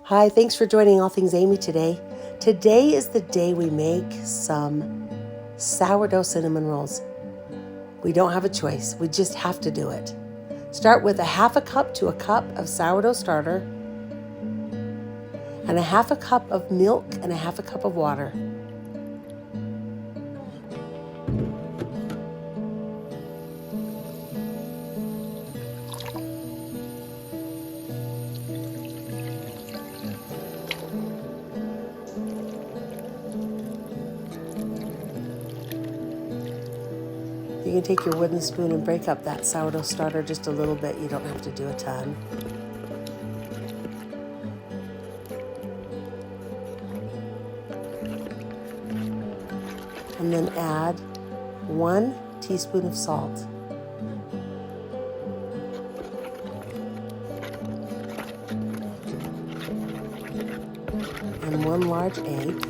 Hi, thanks for joining All Things Amy today. Today is the day we make some sourdough cinnamon rolls. We don't have a choice, we just have to do it. Start with a half a cup to a cup of sourdough starter and a half a cup of milk and a half a cup of water. You can take your wooden spoon and break up that sourdough starter just a little bit. You don't have to do a ton. And then add 1 teaspoon of salt. And 1 large egg.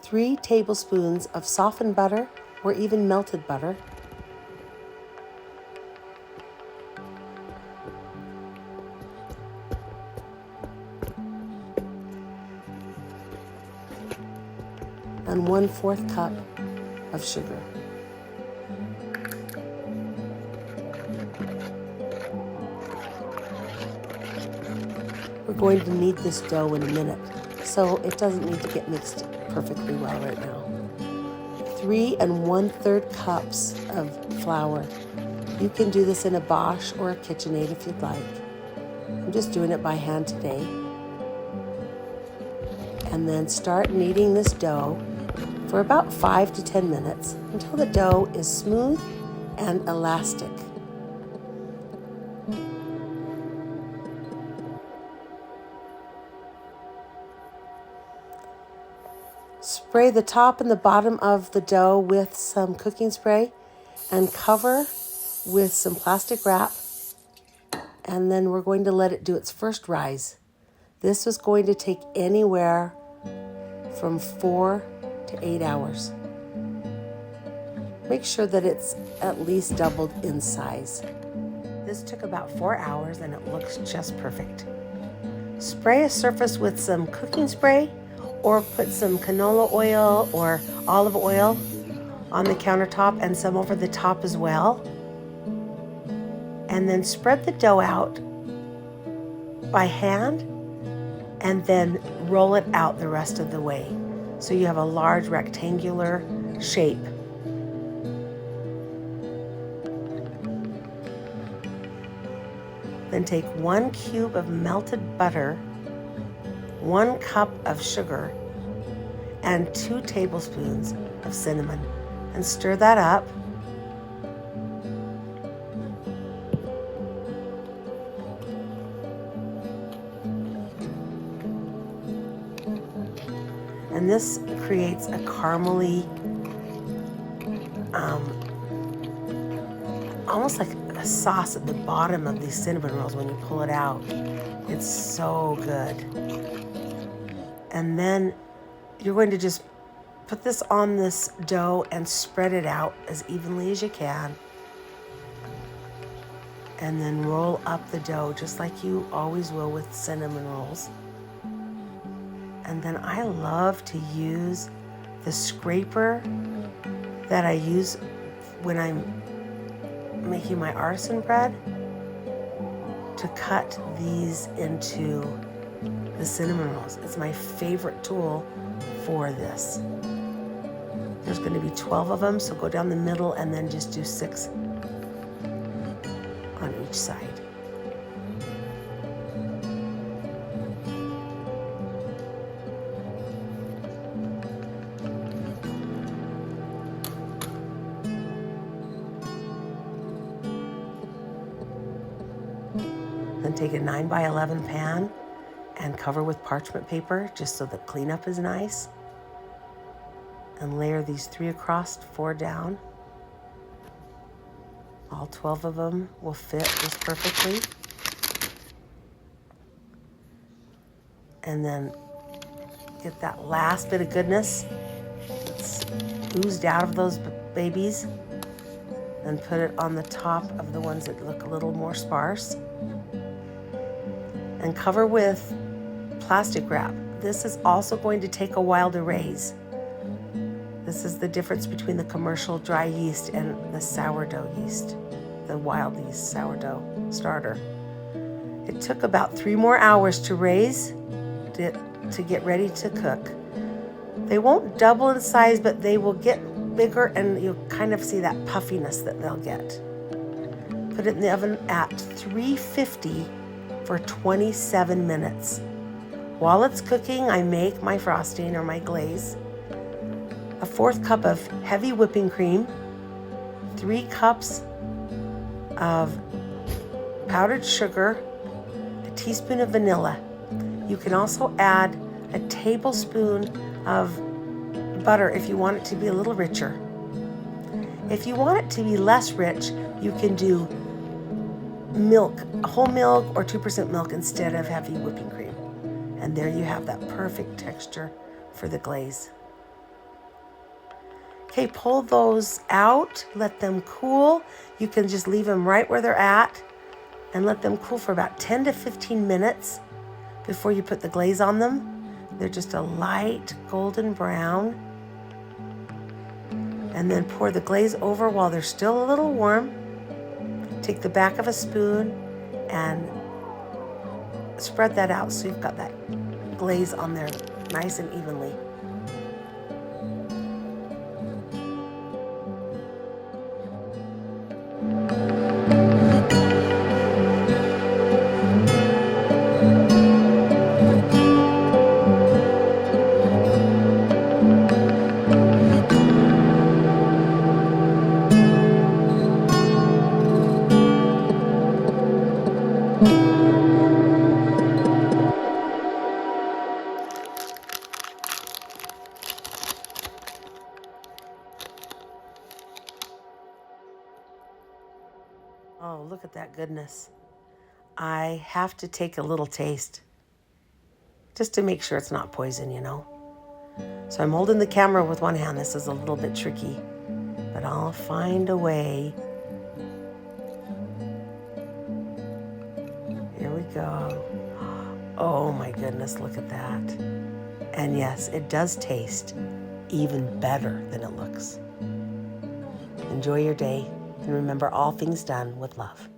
Three tablespoons of softened butter or even melted butter. And 1/4 cup of sugar. We're going to knead this dough in a minute, so it doesn't need to get mixed perfectly well right now. 3 1/3 cups of flour. You can do this in a Bosch or a KitchenAid if you'd like. I'm just doing it by hand today. And then start kneading this dough for about 5 to 10 minutes until the dough is smooth and elastic. Spray the top and the bottom of the dough with some cooking spray and cover with some plastic wrap. And then we're going to let it do its first rise. This is going to take anywhere from 4 to 8 hours. Make sure that it's at least doubled in size. This took about 4 hours and it looks just perfect. Spray a surface with some cooking spray or put some canola oil or olive oil on the countertop and some over the top as well. And then spread the dough out by hand and then roll it out the rest of the way so you have a large rectangular shape. Then take 1 cube of melted butter, 1 cup of sugar, and 2 tablespoons of cinnamon, and stir that up. And this creates a caramely, almost like a sauce at the bottom of these cinnamon rolls when you pull it out. It's so good. And then you're going to just put this on this dough and spread it out as evenly as you can. And then roll up the dough just like you always will with cinnamon rolls. And then I love to use the scraper that I use when I'm making my artisan bread to cut these into the cinnamon rolls. It's my favorite tool for this. There's going to be 12 of them, so go down the middle and then just do 6 on each side. Then take a 9 by 11 pan and cover with parchment paper just so the cleanup is nice. And layer these 3 across, 4 down. All 12 of them will fit just perfectly. And then get that last bit of goodness that's oozed out of those babies and put it on the top of the ones that look a little more sparse. And cover with plastic wrap. This is also going to take a while to raise. This is the difference between the commercial dry yeast and the sourdough yeast, the wild yeast sourdough starter. It took about 3 more hours to raise to get ready to cook. They won't double in size, but they will get bigger, and you'll kind of see that puffiness that they'll get. Put it in the oven at 350 for 27 minutes. While it's cooking, I make my frosting or my glaze. A 1/4 cup of heavy whipping cream, 3 cups of powdered sugar, a teaspoon of vanilla. You can also add a tablespoon of butter if you want it to be a little richer. If you want it to be less rich, you can do milk, whole milk or 2% milk instead of heavy whipping cream. And there you have that perfect texture for the glaze. Okay, pull those out, let them cool. You can just leave them right where they're at and let them cool for about 10 to 15 minutes before you put the glaze on them. They're just a light golden brown. And then pour the glaze over while they're still a little warm. Take the back of a spoon and spread that out so you've got that glaze on there nice and evenly. Oh, look at that goodness. I have to take a little taste just to make sure it's not poison, you know. So I'm holding the camera with one hand. This is a little bit tricky, but I'll find a way. Here we go. Oh my goodness, look at that. And yes, it does taste even better than it looks. Enjoy your day, and remember, all things done with love.